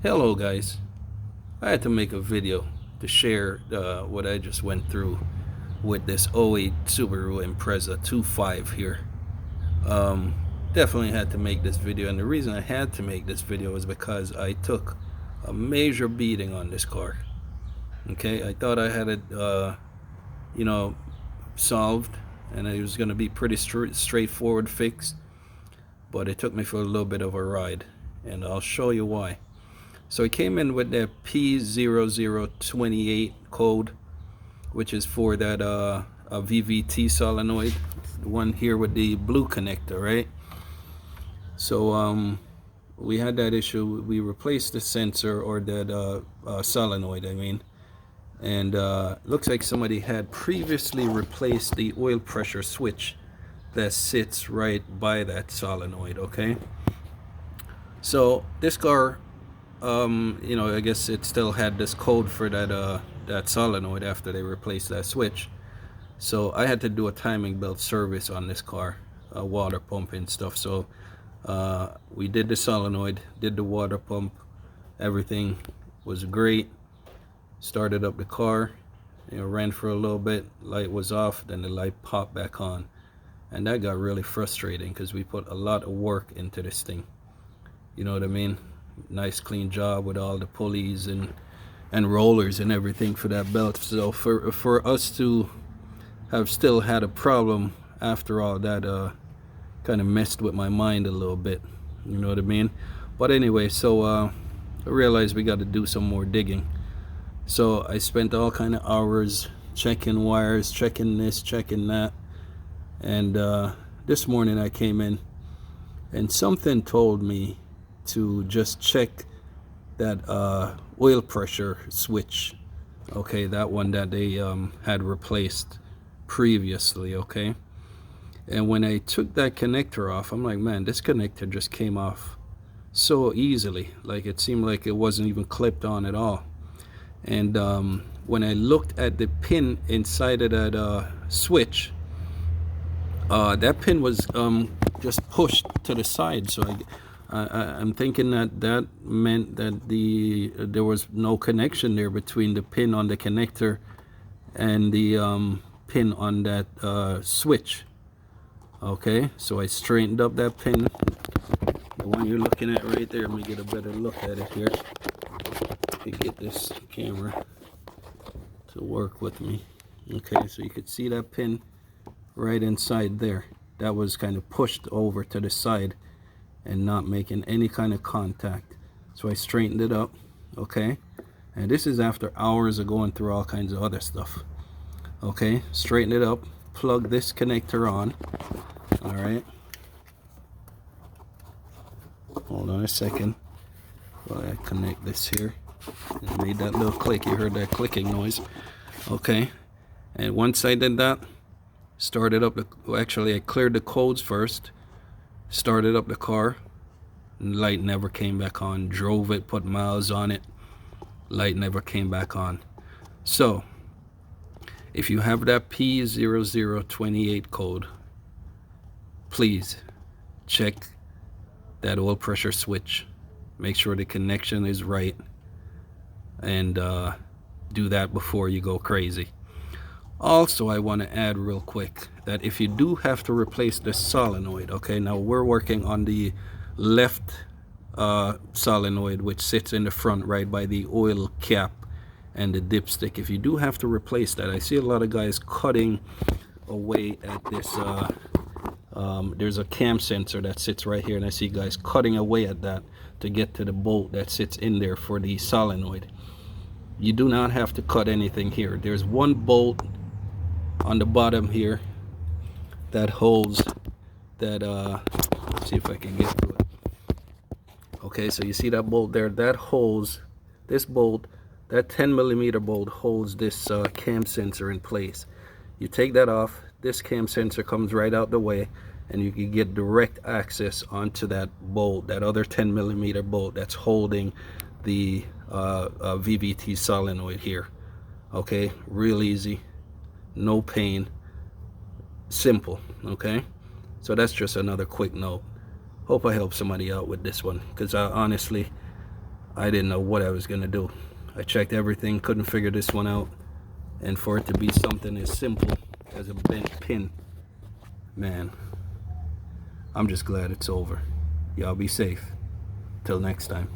Hello guys, I had to make a video to share what I just went through with this '08 Subaru Impreza 2.5 here. Um, Definitely had to make this video, and the reason I had to make this video is because I took a major beating on this car. Okay, I thought I had it you know solved, and it was going to be pretty straightforward fix, but it took me for a little bit of a ride, and I'll show you why. So it came in with that p0028 code, which is for that a VVT solenoid, the one here with the blue connector, right? So we had that issue. We replaced the sensor, or that solenoid, I mean, and looks like somebody had previously replaced the oil pressure switch that sits right by that solenoid. Okay, so this car, I guess it still had this code for that solenoid after they replaced that switch. So I had to do a timing belt service on this car, water pump and stuff. So we did the solenoid, did the water pump, everything was great. Started up the car, ran for a little bit, light was off, then the light popped back on, and that got really frustrating because we put a lot of work into this thing. You know what I mean? Nice clean job with all the pulleys and rollers and everything for that belt. So for us to have still had a problem after all that, kind of messed with my mind a little bit. You know what I mean? But anyway, so I realized we got to do some more digging. So I spent all kind of hours checking wires, checking this, checking that, and this morning I came in and something told me to just check that oil pressure switch. Okay, that one that they had replaced previously. Okay, and when I took that connector off, I'm like, man, this connector just came off so easily. Like, it seemed like it wasn't even clipped on at all. And when I looked at the pin inside of that switch, that pin was just pushed to the side. So I'm thinking that meant that there was no connection there between the pin on the connector and the pin on that switch. Okay, so I straightened up that pin, the one you're looking at right there. Let me get a better look at it here. Get this camera to work with me. Okay, so you could see that pin right inside there. That was kind of pushed over to the side and not making any kind of contact. So I straightened it up. Okay, and this is after hours of going through all kinds of other stuff. Okay, straighten it up, plug this connector on. All right, hold on a second while I connect this here. It made that little click. You heard that clicking noise. Okay, and once I did that, started up actually I cleared the codes first, started up the car, light never came back on. Drove it, put miles on it, light never came back on. So if you have that p0028 code, please check that oil pressure switch, make sure the connection is right, and do that before you go crazy. Also, I want to add real quick that if you do have to replace the solenoid, okay, now we're working on the left solenoid, which sits in the front right by the oil cap and the dipstick. If you do have to replace that, I see a lot of guys cutting away at this there's a cam sensor that sits right here, and I see guys cutting away at that to get to the bolt that sits in there for the solenoid. You do not have to cut anything here. There's one bolt on the bottom here that holds that let's see if I can get to it. Okay, so you see that bolt there, that holds this bolt. That 10mm bolt holds this cam sensor in place. You take that off, this cam sensor comes right out the way, and you can get direct access onto that bolt, that other 10mm bolt that's holding the VVT solenoid here. Okay, real easy, no pain, simple. Okay, so that's just another quick note. Hope I help somebody out with this one, because honestly, I didn't know what I was gonna do. I checked everything, couldn't figure this one out. And for it to be something as simple as a bent pin, man, I'm just glad it's over. Y'all be safe. Till next time.